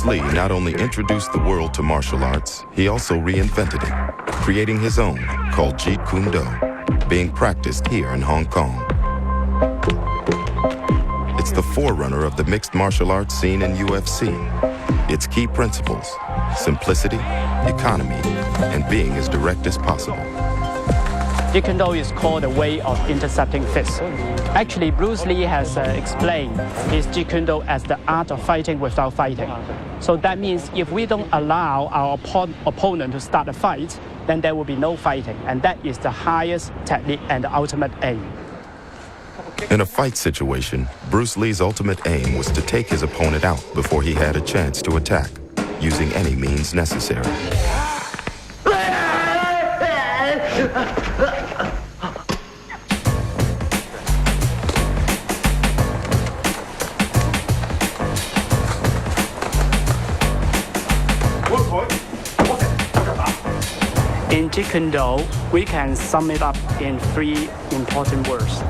Bruce Lee not only introduced the world to martial arts, he also reinvented it, creating his own called Jeet Kune Do, being practiced here in Hong Kong. It's the forerunner of the mixed martial arts scene in UFC. Its key principles: simplicity, economy, and being as direct as possible. Jeet Kune Do is called the way of intercepting fists. Actually, Bruce Lee has explained his Jeet Kune Do as the art of fighting without fighting. So that means if we don't allow our opponent to start a fight, then there will be no fighting. And that is the highest technique and the ultimate aim. In a fight situation, Bruce Lee's ultimate aim was to take his opponent out before he had a chance to attack, using any means necessary. In Jeet Kune Do, we can sum it up in three important words: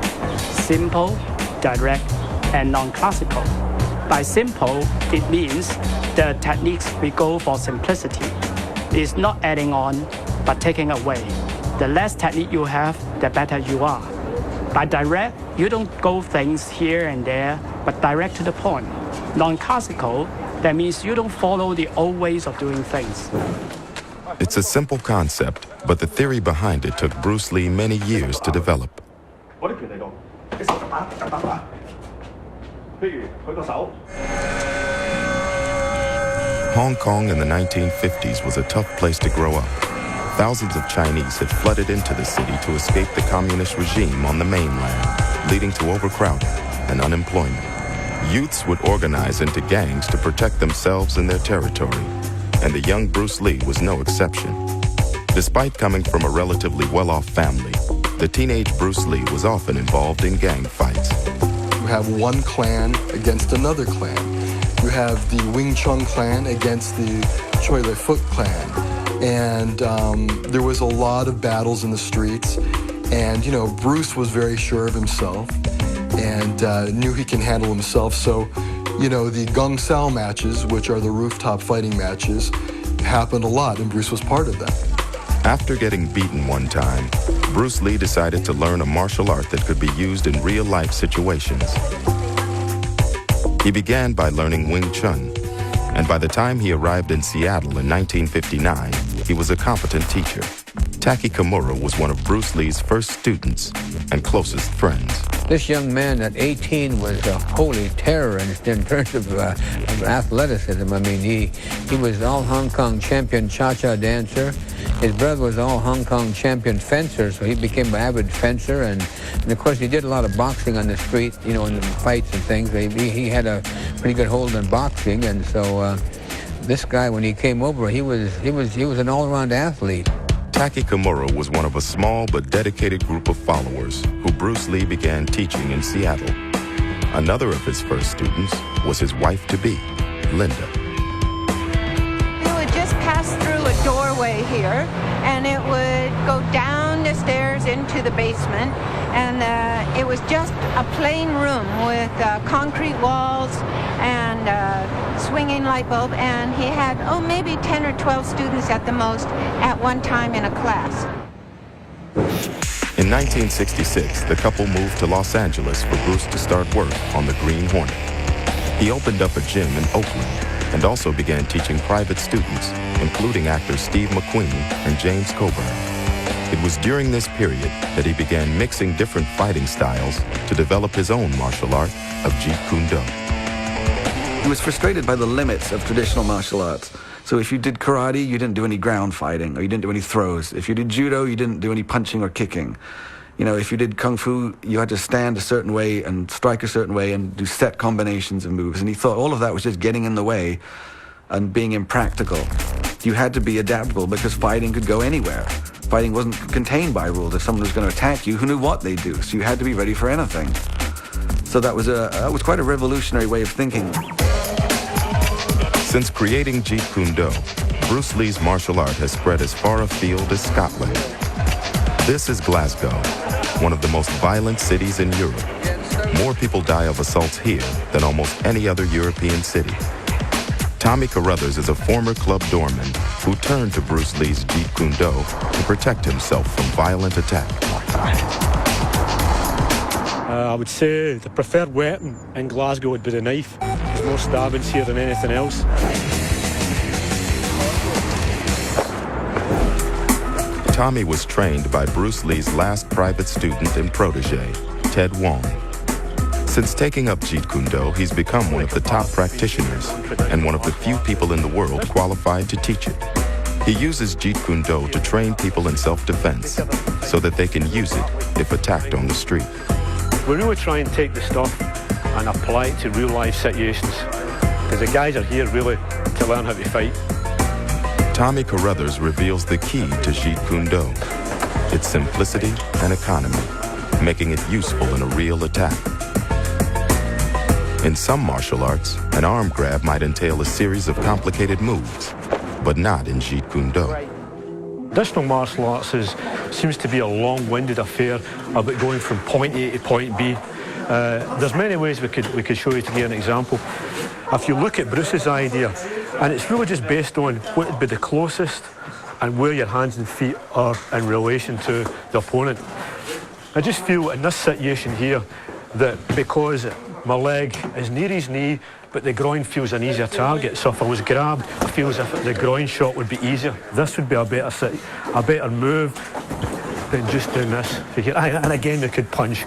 simple, direct, and non-classical. By simple, it means the techniques we go for simplicity. It's not adding on, but taking away. The less technique you have, the better you are. By direct, you don't go things here and there, but direct to the point. Non-classical, that means you don't follow the old ways of doing things. It's a simple concept, but the theory behind it took Bruce Lee many years to develop. Hong Kong in the 1950s was a tough place to grow up. Thousands of Chinese had flooded into the city to escape the communist regime on the mainland, leading to overcrowding and unemployment. Youths would organize into gangs to protect themselves and their territory, and the young Bruce Lee was no exception. Despite coming from a relatively well-off family, the teenage Bruce Lee was often involved in gang fights. You have one clan against another clan. You have the Wing Chun clan against the Choi Le Foot clan. And there was a lot of battles in the streets. And, you know, Bruce was very sure of himself and knew he can handle himself. So, you know, the Gung Sao matches, which are the rooftop fighting matches, happened a lot, and Bruce was part of them. After getting beaten one time, Bruce Lee decided to learn a martial art that could be used in real-life situations. He began by learning Wing Chun, and by the time he arrived in Seattle in 1959, he was a competent teacher. Taki Kimura was one of Bruce Lee's first students and closest friends. This young man at 18 was a holy terror in terms of athleticism. I mean, he was all Hong Kong champion cha-cha dancer. His brother was all Hong Kong champion fencer, so he became an avid fencer. And of course, he did a lot of boxing on the street, you know, in the fights and things. He had a pretty good hold on boxing, and so this guy, when he came over, he was an all-around athlete. Taki Kimura was one of a small but dedicated group of followers who Bruce Lee began teaching in Seattle. Another of his first students was his wife-to-be, Linda. You would just pass through a doorway here, and it would go down the stairs into the basement, and it was just a plain room with concrete walls and swinging light bulb, and he had, maybe 10 or 12 students at the most at one time in a class. In 1966, the couple moved to Los Angeles for Bruce to start work on the Green Hornet. He opened up a gym in Oakland and also began teaching private students, including actors Steve McQueen and James Coburn. It was during this period that he began mixing different fighting styles to develop his own martial art of Jeet Kune Do. He was frustrated by the limits of traditional martial arts. So if you did karate, you didn't do any ground fighting, or you didn't do any throws. If you did judo, you didn't do any punching or kicking. You know, if you did kung fu, you had to stand a certain way and strike a certain way and do set combinations of moves. And he thought all of that was just getting in the way and being impractical. You had to be adaptable because fighting could go anywhere. Fighting wasn't contained by rules. If someone was going to attack you, who knew what they'd do? So you had to be ready for anything. So that was quite a revolutionary way of thinking. Since creating Jeet Kune Do, Bruce Lee's martial art has spread as far afield as Scotland. This is Glasgow, one of the most violent cities in Europe. More people die of assaults here than almost any other European city. Tommy Carruthers is a former club doorman who turned to Bruce Lee's Jeet Kune Do to protect himself from violent attack. I would say the preferred weapon in Glasgow would be the knife. There's more stabbings here than anything else. Tommy was trained by Bruce Lee's last private student and protege, Ted Wong. Since taking up Jeet Kune Do, he's become one of the top practitioners and one of the few people in the world qualified to teach it. He uses Jeet Kune Do to train people in self-defense so that they can use it if attacked on the street. We really try and take the stuff and apply it to real-life situations, because the guys are here really to learn how to fight. Tommy Carruthers reveals the key to Jeet Kune Do, its simplicity and economy, making it useful in a real attack. In some martial arts, an arm grab might entail a series of complicated moves, but not in Jeet Kune Do. Traditional martial arts seems to be a long-winded affair about going from point A to point B. There's many ways we could show you to give an example. If you look at Bruce's idea, and it's really just based on what would be the closest and where your hands and feet are in relation to the opponent. I just feel in this situation here that because my leg is near his knee, but the groin feels an easier target. So if I was grabbed, I feel as if the groin shot would be easier. This would be a better move than just doing this. And again, we could punch.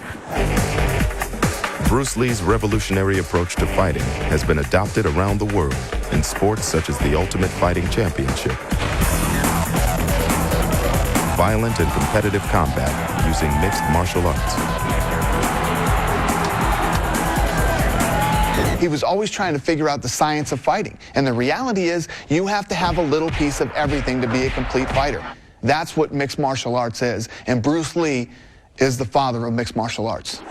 Bruce Lee's revolutionary approach to fighting has been adopted around the world in sports such as the Ultimate Fighting Championship, violent and competitive combat using mixed martial arts. He was always trying to figure out the science of fighting. And the reality is, you have to have a little piece of everything to be a complete fighter. That's what mixed martial arts is. And Bruce Lee is the father of mixed martial arts.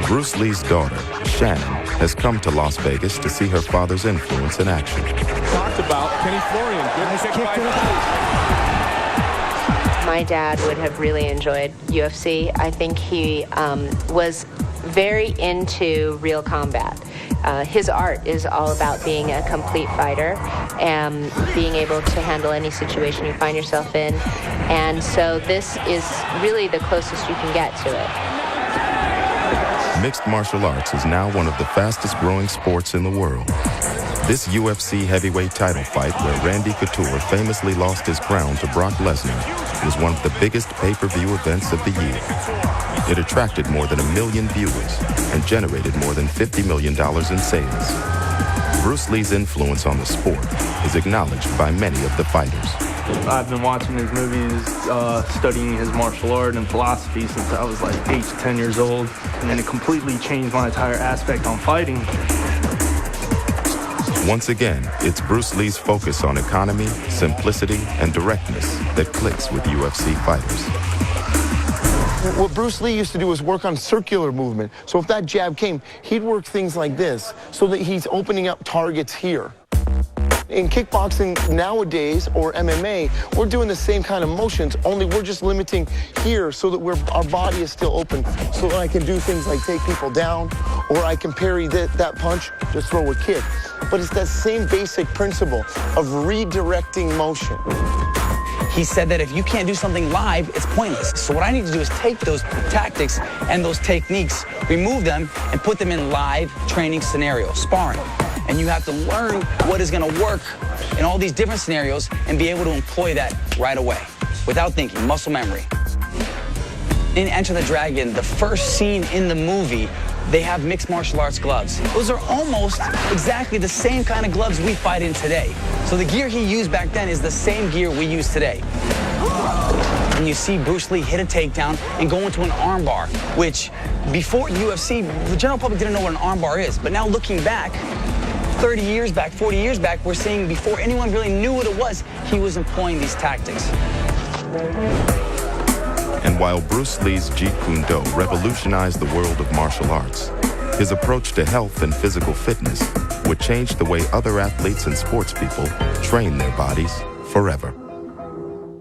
Bruce Lee's daughter, Shannon, has come to Las Vegas to see her father's influence in action. Talked about Kenny Florian. Good kick by My dad would have really enjoyed UFC. I think he was very into real combat. His art is all about being a complete fighter and being able to handle any situation you find yourself in. And so this is really the closest you can get to it. Mixed martial arts is now one of the fastest growing sports in the world. This UFC heavyweight title fight, where Randy Couture famously lost his crown to Brock Lesnar, was one of the biggest pay-per-view events of the year. It attracted more than 1 million viewers and generated more than $50 million in sales. Bruce Lee's influence on the sport is acknowledged by many of the fighters. I've been watching his movies, studying his martial art and philosophy since I was like 8 to 10 years old, and it completely changed my entire aspect on fighting. Once again, it's Bruce Lee's focus on economy, simplicity, and directness that clicks with UFC fighters. What Bruce Lee used to do was work on circular movement. So if that jab came, he'd work things like this so that he's opening up targets here. In kickboxing nowadays, or MMA, we're doing the same kind of motions, only we're just limiting here so that our body is still open, so that I can do things like take people down, or I can parry that punch, just throw a kick. But it's that same basic principle of redirecting motion. He said that if you can't do something live, it's pointless. So what I need to do is take those tactics and those techniques, remove them, and put them in live training scenarios, sparring. And you have to learn what is going to work in all these different scenarios and be able to employ that right away, without thinking, muscle memory. In Enter the Dragon, the first scene in the movie, they have mixed martial arts gloves. Those are almost exactly the same kind of gloves we fight in today. So the gear he used back then is the same gear we use today. And you see Bruce Lee hit a takedown and go into an armbar, which before UFC, the general public didn't know what an armbar is. But now looking back, 30 years back, 40 years back, we're seeing before anyone really knew what it was, he was employing these tactics. And while Bruce Lee's Jeet Kune Do revolutionized the world of martial arts, his approach to health and physical fitness would change the way other athletes and sports people train their bodies forever.